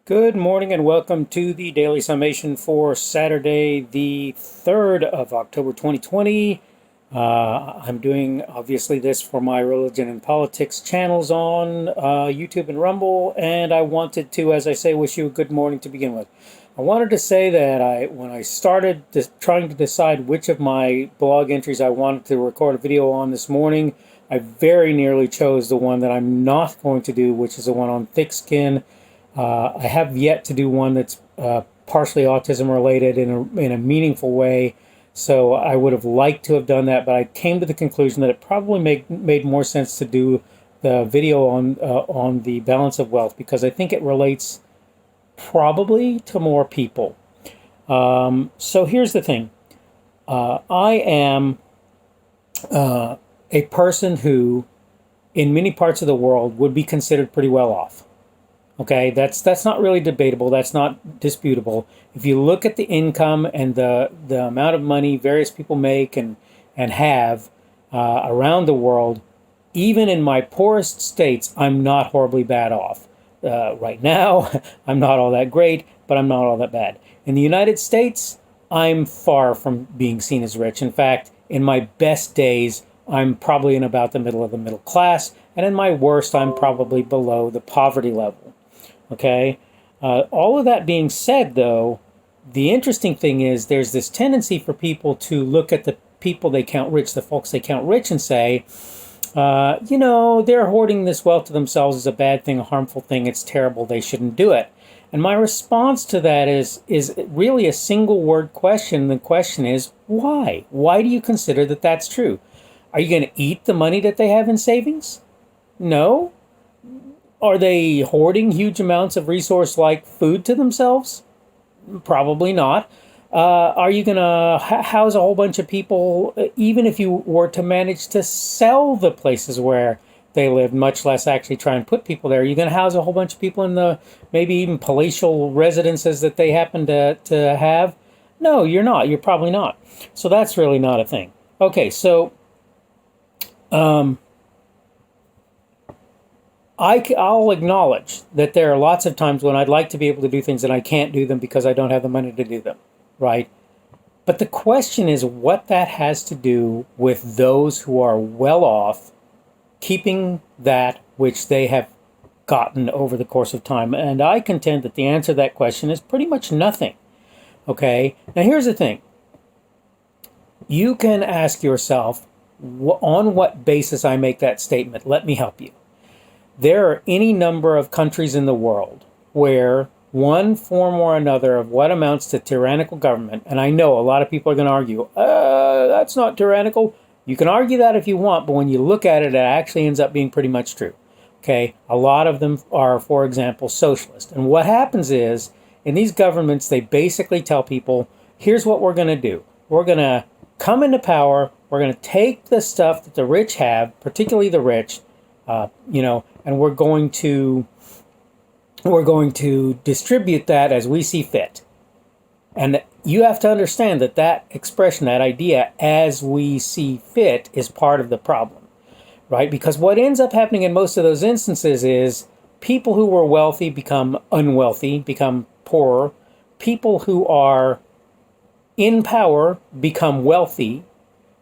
Good morning and welcome to the Daily Summation for Saturday, the 3rd of October 2020. I'm doing obviously this for my religion and politics channels on YouTube and Rumble, and I wanted to, as I say, wish you a good morning to begin with. I wanted to say that when I started trying to decide which of my blog entries I wanted to record a video on this morning, I very nearly chose the one that I'm not going to do, which is the one on thick skin. I have yet to do one that's partially autism related in a meaningful way, so I would have liked to have done that, but I came to the conclusion that it probably made more sense to do the video on the balance of wealth, because I think it relates probably to more people. So here's the thing. I am a person who, in many parts of the world, would be considered pretty well off. Okay, that's not really debatable. That's not disputable. If you look at the income and the amount of money various people make and have around the world, even in my poorest states, I'm not horribly bad off. Right now, I'm not all that great, but I'm not all that bad. In the United States, I'm far from being seen as rich. In fact, in my best days, I'm probably in about the middle of the middle class, and in my worst, I'm probably below the poverty level. Okay, all of that being said, though, the interesting thing is there's this tendency for people to look at the people they count rich, the folks they count rich, and say, they're hoarding this wealth to themselves is a bad thing, a harmful thing, it's terrible, they shouldn't do it. And my response to that is really a single word question. The question is, why? Why do you consider that that's true? Are you going to eat the money that they have in savings? No. Are they hoarding huge amounts of resource like food to themselves? Probably not. Are you going to house a whole bunch of people, even if you were to manage to sell the places where they live, much less actually try and put people there? Are you going to house a whole bunch of people in the maybe even palatial residences that they happen to have? No, you're not. You're probably not. So that's really not a thing. Okay, so I'll acknowledge that there are lots of times when I'd like to be able to do things and I can't do them because I don't have the money to do them, right? But the question is what that has to do with those who are well off keeping that which they have gotten over the course of time. And I contend that the answer to that question is pretty much nothing, okay? Now here's the thing. You can ask yourself, on what basis I make that statement? Let me help you. There are any number of countries in the world where one form or another of what amounts to tyrannical government, and I know a lot of people are going to argue, that's not tyrannical. You can argue that if you want, but when you look at it, it actually ends up being pretty much true. Okay, a lot of them are, for example, socialist. And what happens is, in these governments, they basically tell people, here's what we're going to do. We're going to come into power, we're going to take the stuff that the rich have, particularly the rich, and we're going to distribute that as we see fit. And you have to understand that that expression, that idea, as we see fit, is part of the problem, right? Because what ends up happening in most of those instances is people who were wealthy become unwealthy, become poorer. People who are in power become wealthy.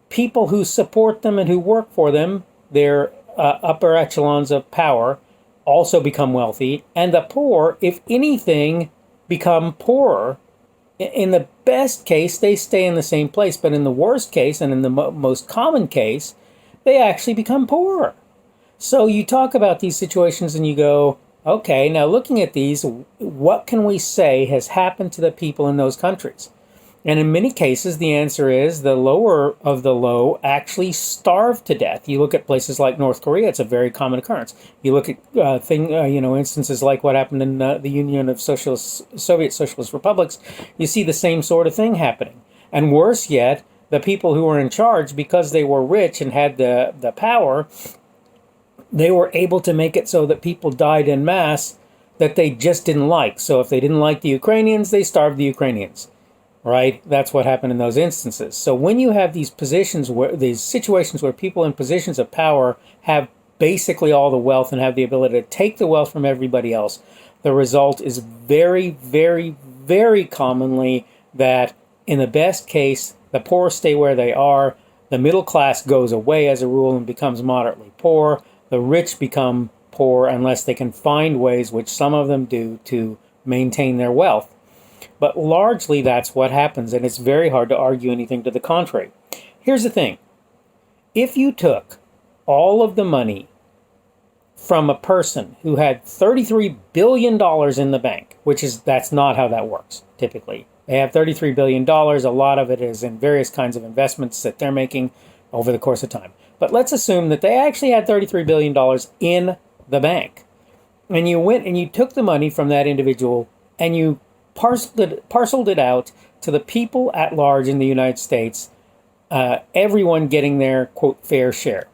People who support them and who work for them, they're upper echelons of power, also become wealthy, and the poor, if anything, become poorer. In the best case, they stay in the same place, but in the worst case, and in the most common case, they actually become poorer. So you talk about these situations and you go, okay, now looking at these, what can we say has happened to the people in those countries? And in many cases, the answer is the lower of the low actually starve to death. You look at places like North Korea; it's a very common occurrence. You look at instances like what happened in the Union of Soviet Socialist Republics. You see the same sort of thing happening. And worse yet, the people who were in charge, because they were rich and had the power, they were able to make it so that people died en masse that they just didn't like. So if they didn't like the Ukrainians, they starved the Ukrainians. Right? That's what happened in those instances. So when you have these situations where people in positions of power have basically all the wealth and have the ability to take the wealth from everybody else, the result is very, very, very commonly that in the best case, the poor stay where they are, the middle class goes away as a rule and becomes moderately poor, the rich become poor unless they can find ways, which some of them do, to maintain their wealth. But largely that's what happens, and it's very hard to argue anything to the contrary. Here's the thing. If you took all of the money from a person who had $33 billion in the bank, that's not how that works, typically. They have $33 billion. A lot of it is in various kinds of investments that they're making over the course of time. But let's assume that they actually had $33 billion in the bank. And you went and you took the money from that individual and you parceled it out to the people at large in the United States, everyone getting their, quote, fair share.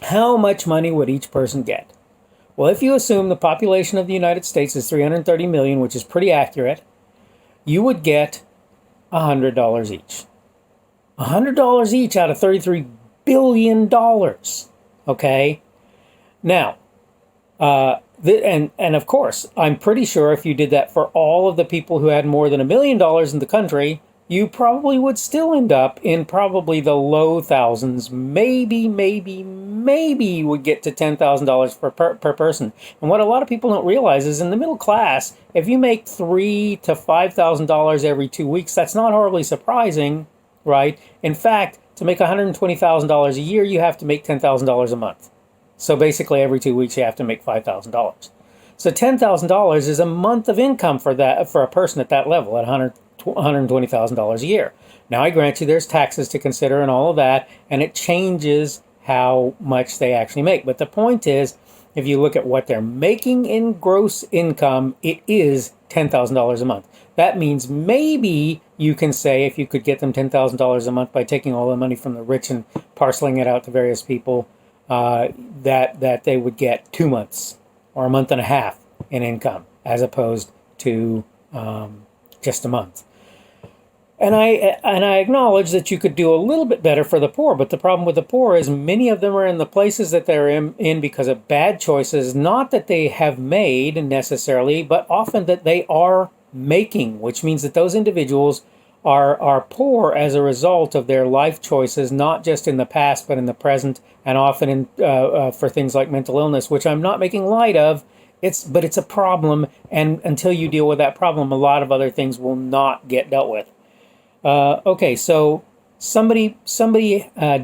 How much money would each person get? Well, if you assume the population of the United States is 330 million, which is pretty accurate, you would get $100 each. $100 each out of $33 billion. Okay? Now, and of course, I'm pretty sure if you did that for all of the people who had more than $1 million in the country, you probably would still end up in probably the low thousands. Maybe you would get to $10,000 per person. And what a lot of people don't realize is in the middle class, if you make $3,000 to $5,000 every 2 weeks, that's not horribly surprising, right? In fact, to make $120,000 a year, you have to make $10,000 a month. So basically, every 2 weeks, you have to make $5,000. So $10,000 is a month of income for a person at that level, at $120,000 a year. Now, I grant you there's taxes to consider and all of that, and it changes how much they actually make. But the point is, if you look at what they're making in gross income, it is $10,000 a month. That means maybe you can say if you could get them $10,000 a month by taking all the money from the rich and parceling it out to various people, that they would get 2 months or a month and a half in income as opposed to just a month. And I acknowledge that you could do a little bit better for the poor, but the problem with the poor is many of them are in the places that they're in because of bad choices, not that they have made necessarily, but often that they are making, which means that those individuals are poor as a result of their life choices, not just in the past, but in the present, and often for things like mental illness, which I'm not making light of. But it's a problem, and until you deal with that problem, a lot of other things will not get dealt with. Okay, so somebody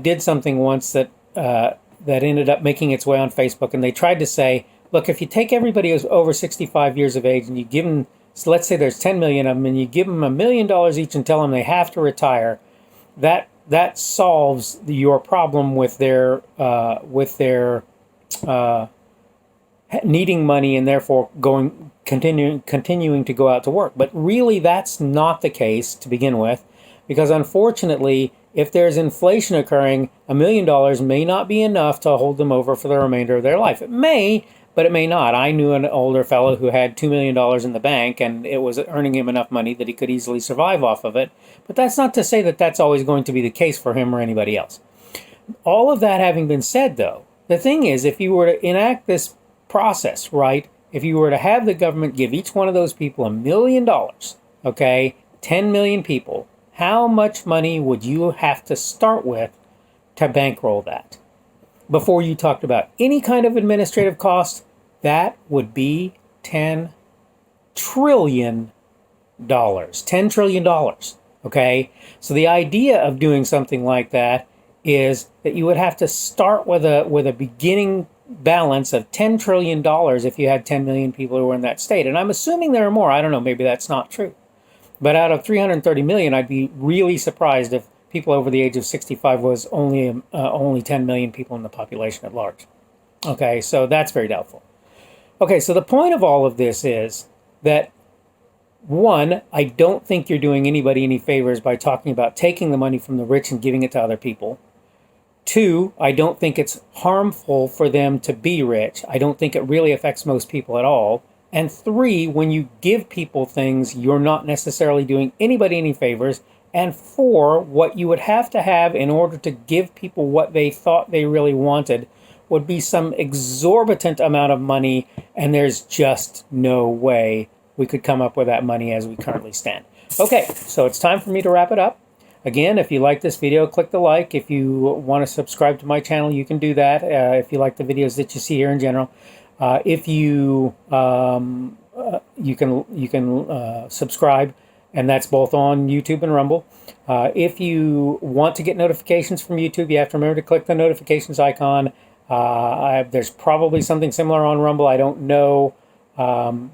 did something once that ended up making its way on Facebook, and they tried to say, look, if you take everybody who's over 65 years of age and you give them, so let's say there's 10 million of them, and you give them $1 million each and tell them they have to retire, that solves your problem with their needing money and therefore continuing to go out to work. But really, that's not the case to begin with, because unfortunately, if there's inflation occurring, $1 million may not be enough to hold them over for the remainder of their life. It may, but it may not. I knew an older fellow who had $2 million in the bank, and it was earning him enough money that he could easily survive off of it. But that's not to say that that's always going to be the case for him or anybody else. All of that having been said, though, the thing is, if you were to enact this process, right, if you were to have the government give each one of those people $1 million, okay, 10 million people, how much money would you have to start with to bankroll that? Before you talked about any kind of administrative cost, that would be $10 trillion. $10 trillion, okay? So the idea of doing something like that is that you would have to start with a beginning balance of $10 trillion if you had 10 million people who were in that state. And I'm assuming there are more. I don't know, maybe that's not true. But out of 330 million, I'd be really surprised if people over the age of 65 was only 10 million people in the population at large. Okay, so that's very doubtful. Okay, so the point of all of this is that, one, I don't think you're doing anybody any favors by talking about taking the money from the rich and giving it to other people. Two, I don't think it's harmful for them to be rich. I don't think it really affects most people at all. And three, when you give people things, you're not necessarily doing anybody any favors. And four, what you would have to have in order to give people what they thought they really wanted would be some exorbitant amount of money, and there's just no way we could come up with that money as we currently stand. Okay, so it's time for me to wrap it up. Again, if you like this video, click the like. If you want to subscribe to my channel, you can do that. If you like the videos that you see here in general, if you you can subscribe, and that's both on YouTube and Rumble. If you want to get notifications from YouTube, you have to remember to click the notifications icon. There's probably something similar on Rumble. I don't know.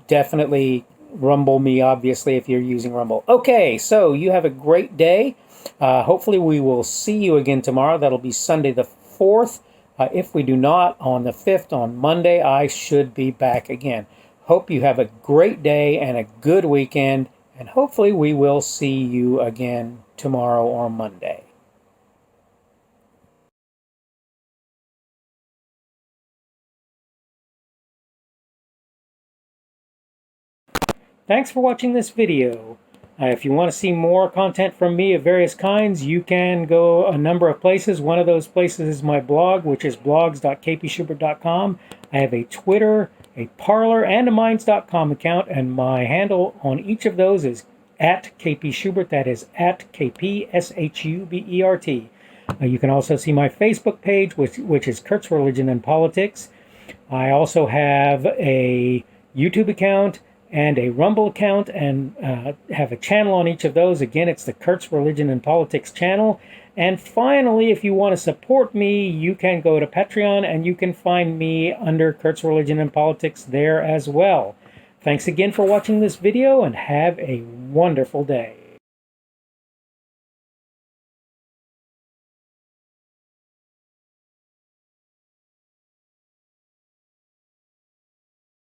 Definitely Rumble me, obviously, if you're using Rumble. Okay, so you have a great day. Hopefully we will see you again tomorrow. That'll be Sunday the 4th. If we do not, on the 5th, on Monday, I should be back again. Hope you have a great day and a good weekend, and hopefully we will see you again tomorrow or Monday. Thanks for watching this video. If you want to see more content from me of various kinds, you can go a number of places. One of those places is my blog, which is blogs.kpschubert.com. I have a Twitter, a Parler, and a Minds.com account, and my handle on each of those is @kpschubert. That is @kpschubert. You can also see my Facebook page, which is Kurt's Religion and Politics. I also have a YouTube account and a Rumble account, and have a channel on each of those. Again, it's the Kurt's Religion and Politics channel. And finally, if you want to support me, you can go to Patreon, and you can find me under Kurt's Religion and Politics there as well. Thanks again for watching this video, and have a wonderful day.